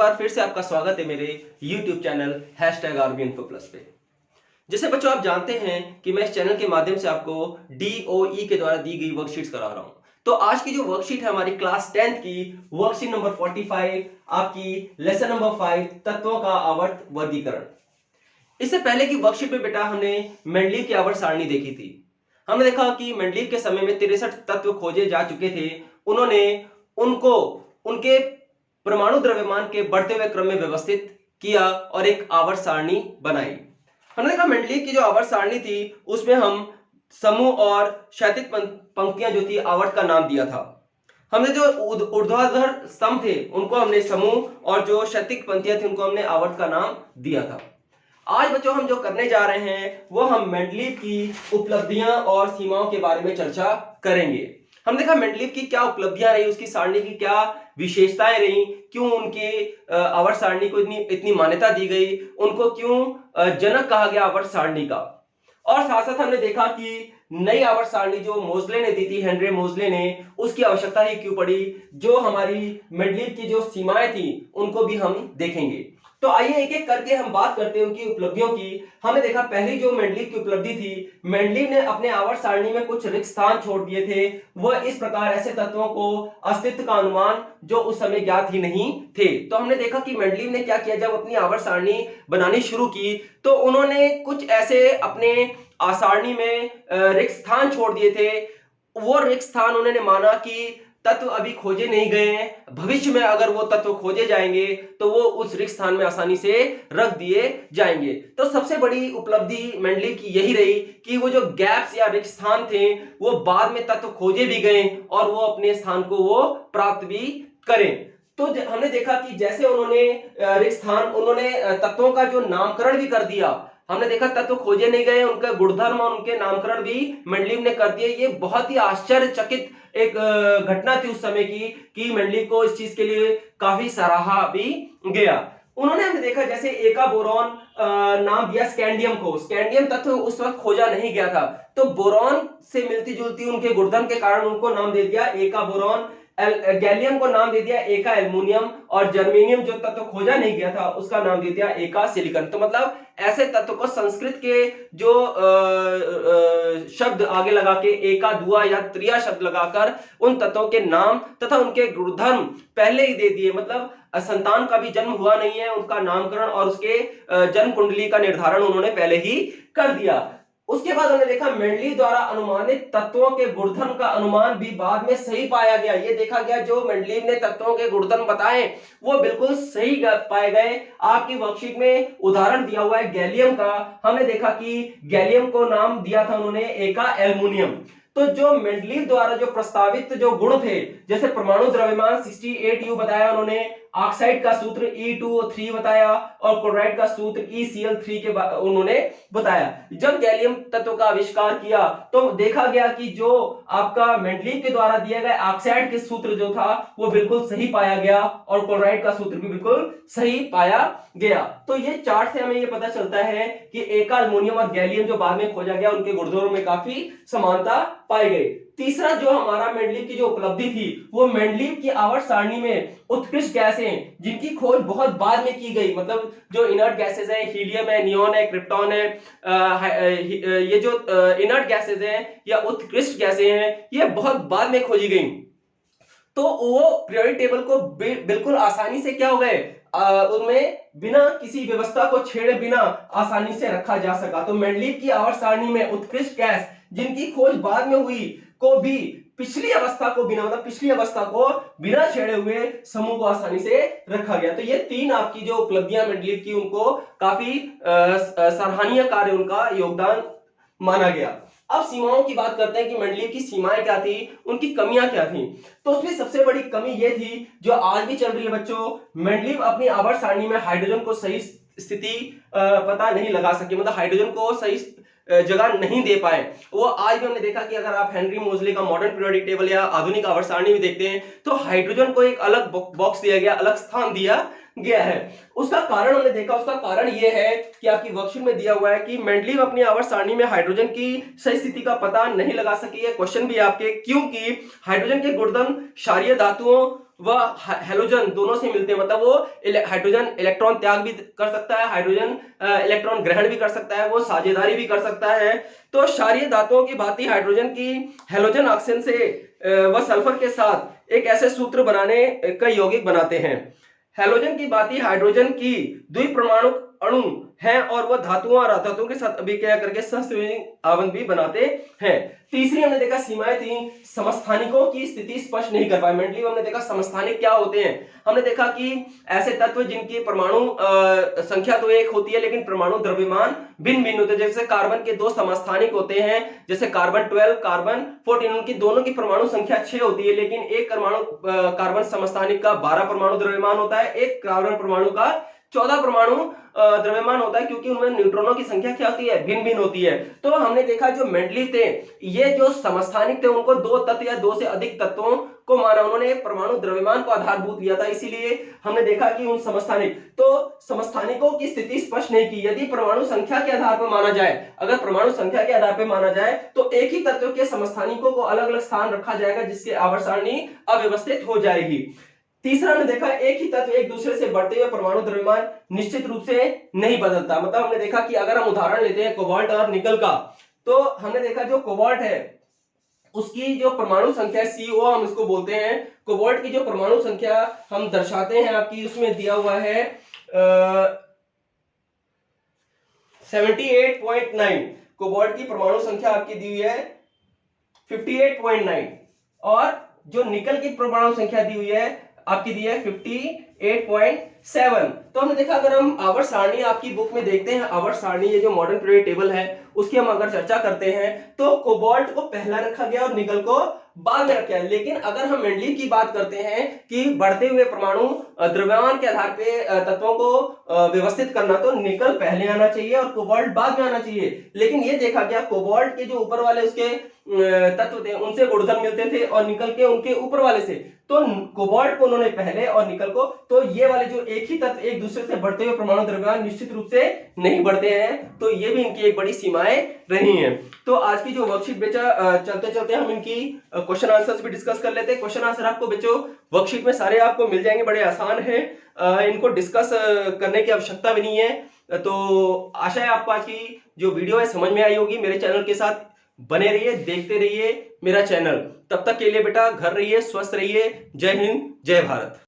बार फिर से आपका स्वागत है मेरे YouTube चैनल #RBInfoPlus पे। जैसे बच्चों आप जानते हैं कि मैं इस चैनल के माध्यम से आपको DOE के द्वारा दी गई वर्कशीट्स करा रहा हूँ। तो आज की जो वर्कशीट है हमारी क्लास 10th की वर्कशीट नंबर 45 आपकी लेसन नंबर 5 तत्वों का आवर्त वर्गीकरण। इससे पहले की वर्कशीट में बेटा हमने मेंडलीव की आवर्त सारणी देखी थी। हमने देखा कि मेंडलीव के समय में 63 तत्व खोजे जा चुके थे। उन्होंने उनको उनके परमाणु द्रव्यमान के बढ़ते हुए क्रम में व्यवस्थित किया और एक आवर्त सारणी बनाई। हमने देखा मेंडलीव की जो आवर्त सारणी थी उसमें हम समूह और क्षैतिज पंक्तियां जो थी आवर्त का नाम दिया था। हमने जो ऊर्ध्वाधर स्तंभ थे उनको हमने समूह और जो क्षैतिज पंक्तियां थी उनको हमने आवर्त का नाम दिया था। आज बच्चों हम जो करने जा रहे हैं वो हम मेंडलीव की उपलब्धियां और सीमाओं के बारे में चर्चा करेंगे। हम देखा मेंडलीव की क्या उपलब्धियां रही, उसकी सारणी की क्या विशेषताएं रही, क्यों उनके आवर्त सारणी को इतनी मान्यता दी गई, उनको क्यों जनक कहा गया आवर्त सारणी का। और साथ साथ हमने देखा कि नई आवर्त सारणी जो मोजले ने दी थी, हेनरी मोजले ने, उसकी आवश्यकता ही क्यों पड़ी। जो हमारी मेंडलीव की जो सीमाएं थी उनको भी हम देखेंगे। तो आइए एक एक करके हम बात करते हैं उनकी उपलब्धियों की। हमने देखा पहली जो मेंडलीव की उपलब्धि थी, मेंडलीव ने अपने आवर्त सारणी में कुछ रिक्त स्थान छोड़ दिए थे। वह इस प्रकार ऐसे तत्वों को अस्तित्व का अनुमान जो उस समय ज्ञात ही नहीं थे। तो हमने देखा कि मेंडलीव ने क्या किया, जब अपनी आवर्त सारणी बनानी शुरू की तो उन्होंने कुछ ऐसे अपने सारणी में रिक्त स्थान छोड़ दिए थे। वो रिक्त स्थान उन्होंने माना कि तत्व अभी खोजे नहीं गए हैं, भविष्य में अगर वो तत्व खोजे जाएंगे तो वो उस रिक्त स्थान में आसानी से रख दिए जाएंगे। तो सबसे बड़ी उपलब्धि मेंडलीव की यही रही कि वो जो गैप्स या रिक्त स्थान थे वो बाद में तत्व खोजे भी गए और वो अपने स्थान को वो प्राप्त भी करें। तो हमने देखा कि जैसे उन्होंने रिक्त स्थान, उन्होंने तत्वों का जो नामकरण भी कर दिया। हमने देखा तत्व खोजे नहीं गए, उनका गुणधर्म और उनके नामकरण भी मेंडलीव ने कर दिए। ये बहुत ही आश्चर्यचकित एक घटना थी उस समय की कि मेंडलीव को इस चीज के लिए काफी सराहा भी गया। उन्होंने हमने देखा जैसे एका बोरॉन नाम दिया स्कैंडियम को। स्कैंडियम तत्व उस वक्त खोजा नहीं गया था, तो बोरॉन से मिलती जुलती उनके गुणधर्म के कारण उनको नाम दे दिया एका बोरॉन। गैलियम को नाम दे दिया एका एल्युमिनियम और जर्मेनियम जो तत्व खोजा नहीं गया था उसका नाम दे दिया एका सिलिकॉन। तो मतलब ऐसे तत्व को संस्कृत के जो शब्द आगे लगा के एका दुआ या त्रिया शब्द लगाकर उन तत्वों के नाम तथा उनके गुणधर्म पहले ही दे दिए। मतलब संतान का भी जन्म हुआ नहीं है, उनका नामकरण और उसके जन्म कुंडली का निर्धारण उन्होंने पहले ही कर दिया। उसके बाद हमने देखा मेंडलीव द्वारा अनुमानित तत्वों के गुणधर्म का अनुमान भी बाद में सही पाया गया। ये देखा गया जो मेंडलीव ने तत्वों के गुणधर्म बताए वो बिल्कुल सही पाए गए। आपकी वर्कशीट में उदाहरण दिया हुआ है गैलियम का। हमने देखा कि गैलियम को नाम दिया था उन्होंने एका एल्युमिनियम। तो जो मेंडलीव द्वारा जो प्रस्तावित जो गुण थे, जैसे परमाणु द्रव्यमान 68U बताया उन्होंने, ऑक्साइड का सूत्र E2O3 बताया और क्लोराइड का सूत्र ECl3 के उन्होंने बताया। जब गैलियम तत्व का आविष्कार किया तो देखा गया कि जो आपका मेंडलीव के द्वारा दिया गया ऑक्साइड के सूत्र जो था वो बिल्कुल सही पाया गया और क्लोराइड का सूत्र भी बिल्कुल सही पाया गया। तो ये चार्ट से हमें ये पता चलता है कि एका अल्युमिनियम और गैलियम जो बाद में खोजा गया उनके गुणधर्मों में काफी समानता पाई गई। तीसरा जो हमारा मेंडलीव की जो उपलब्धि थी वो मेंडलीव की आवर्त सारणी में उत्कृष्ट गैसें जिनकी खोज बहुत बाद में की गई। मतलब जो इनर्ट गैसेज है, हीलियम है, नियॉन है, क्रिप्टॉन है, ये जो इनर्ट गैसेज हैं या उत्कृष्ट गैसें हैं ये बहुत बाद में खोजी गई। तो वो पीरियोडिक टेबल को बिल्कुल आसानी से क्या हो गए, उनमें बिना किसी व्यवस्था को छेड़े बिना आसानी से रखा जा सका। तो मेंडलीव की आवर्त सारणी में उत्कृष्ट गैस जिनकी खोज बाद में हुई को भी पिछली अवस्था को बिना छेड़े हुए समूह को आसानी से रखा गया। तो ये तीन आपकी जो उपलब्धियां मेंडलीव की उनको काफी सराहनीय कार्य उनका योगदान माना गया। अब सीमाओं की बात करते हैं कि मेंडलीव की सीमाएं क्या थी, उनकी कमियां क्या थी। तो उसमें सबसे बड़ी कमी ये थी जो आज भी चल रही है बच्चों, मेंडलीव अपनी आवर्त सारणी में हाइड्रोजन को सही स्थिति पता नहीं लगा सके। मतलब हाइड्रोजन को सही जगह नहीं दे पाए। वो आज भी हमने देखा कि अगर आप हेनरी मोजले का मॉडर्न पीरियोडिक टेबल या आधुनिक आवर्त सारणी में देखते हैं तो हाइड्रोजन को एक अलग बॉक्स दिया गया, अलग स्थान दिया गया है। उसका कारण हमने देखा, उसका कारण यह है कि आपकी वर्कशीट में दिया हुआ है कि मेंडलीव अपनी आवर्त सारणी में हाइड्रोजन की सही स्थिति का पता नहीं लगा सकी। ये क्वेश्चन भी आपके, क्योंकि हाइड्रोजन के गुणधर्म क्षारीय धातुओं वह हेलोजन दोनों से मिलते हैं, मतलब वो हाइड्रोजन इलेक्ट्रॉन त्याग भी कर सकता है, हाइड्रोजन इलेक्ट्रॉन ग्रहण भी कर सकता है, वो साझेदारी भी कर सकता है। तो क्षारीय धातुओं की भांति हाइड्रोजन की हेलोजन ऑक्सीजन से वह सल्फर के साथ एक ऐसे सूत्र बनाने का यौगिक बनाते हैं। हेलोजन की भांति हाइड्रोजन की द्विपरमाणु अणु हैं और वह धातुओं और अधातुओं के साथ अभिक्रिया करके सहसंयोजक आवरण भी बनाते हैं। तीसरी हमने देखा सीमाएं थी, समस्थानिकों की स्थिति स्पष्ट नहीं कर पाए। मेंडलीव हमने देखा समस्थानिक क्या होते हैं। हमने देखा कि ऐसे तत्व जिनकी परमाणु संख्या तो एक होती है लेकिन परमाणु द्रव्यमान भिन्न भिन्न होते हैं। जैसे कार्बन के दो समस्थानिक होते हैं, जैसे कार्बन 12, कार्बन 14, उनकी दोनों की परमाणु संख्या 6 होती है, लेकिन एक परमाणु कार्बन समस्थानिक का 12 परमाणु द्रव्यमान होता है, एक कार्बन परमाणु का 14 परमाणु द्रव्यमान होता है, क्योंकि उनमें न्यूट्रॉनों की संख्या क्या होती है, भिन्न भिन्न होती है। तो हमने देखा जो मेंडलीव थे, ये जो समस्थानिक थे उनको दो तत्व या दो से अधिक तत्वों को माना, उन्होंने परमाणु द्रव्यमान को आधारभूत लिया था। इसीलिए हमने देखा कि उन समस्थानिकों की स्थिति स्पष्ट नहीं की। यदि परमाणु संख्या के आधार पर माना जाए, अगर परमाणु संख्या के आधार पर माना जाए तो एक ही तत्व के समस्थानिकों को अलग अलग स्थान रखा जाएगा, जिससे आवर्त सारणी अव्यवस्थित हो जाएगी। तीसरा हमने देखा एक ही तत्व एक दूसरे से बढ़ते हुए परमाणु द्रव्यमान निश्चित रूप से नहीं बदलता। मतलब हमने देखा कि अगर हम उदाहरण लेते हैं कोबाल्ट और निकल का, तो हमने देखा जो कोबाल्ट है उसकी जो परमाणु संख्या CO हम इसको बोलते हैं। कोबाल्ट की जो परमाणु संख्या हम दर्शाते हैं, आपकी उसमें दिया हुआ है 78.9। कोबाल्ट की परमाणु संख्या आपकी दी हुई है 58.9 और जो निकल की परमाणु संख्या दी हुई है आपकी दी है 58.7। तो हमने देखा अगर हम आवर्त सारणी आपकी बुक में देखते हैं, आवर्त सारणी ये जो मॉडर्न पीरियड टेबल है उसकी हम अगर चर्चा करते हैं तो कोबाल्ट को पहला रखा गया और निकल को बाद में रखा गया। लेकिन अगर हम मेंडलीव की बात करते हैं कि बढ़ते हुए परमाणु द्रव्यमान के आधार पे तत्वों को व्यवस्थित करना, तो निकल पहले आना चाहिए और कोबाल्ट बाद में आना चाहिए। लेकिन ये देखा गया कोबाल्ट के जो ऊपर वाले उसके तत्व थे उनसे गुणधर्म मिलते थे और निकल के उनके ऊपर वाले से, तो कोबाल्ट को उन्होंने पहले और निकल को, तो ये वाले जो एक ही तत्व एक दूसरे से बढ़ते हुए परमाणु द्रव्यमान निश्चित रूप से नहीं बढ़ते हैं, तो ये भी इनकी एक बड़ी सीमाएं रही हैं। तो आज की जो वर्कशीट बेचा चलते चलते हम इनकी क्वेश्चन आंसर्स भी डिस्कस कर लेते हैं। क्वेश्चन आंसर आपको बच्चों वर्कशीट में सारे आपको मिल जाएंगे, बड़े आसान है, इनको डिस्कस करने की आवश्यकता भी नहीं है। तो आशा है आपको आज की जो वीडियो है समझ में आई होगी। मेरे चैनल के साथ बने रहिए, देखते रहिए मेरा चैनल। तब तक के लिए बेटा घर रहिए, स्वस्थ रहिए। जय हिंद, जय भारत।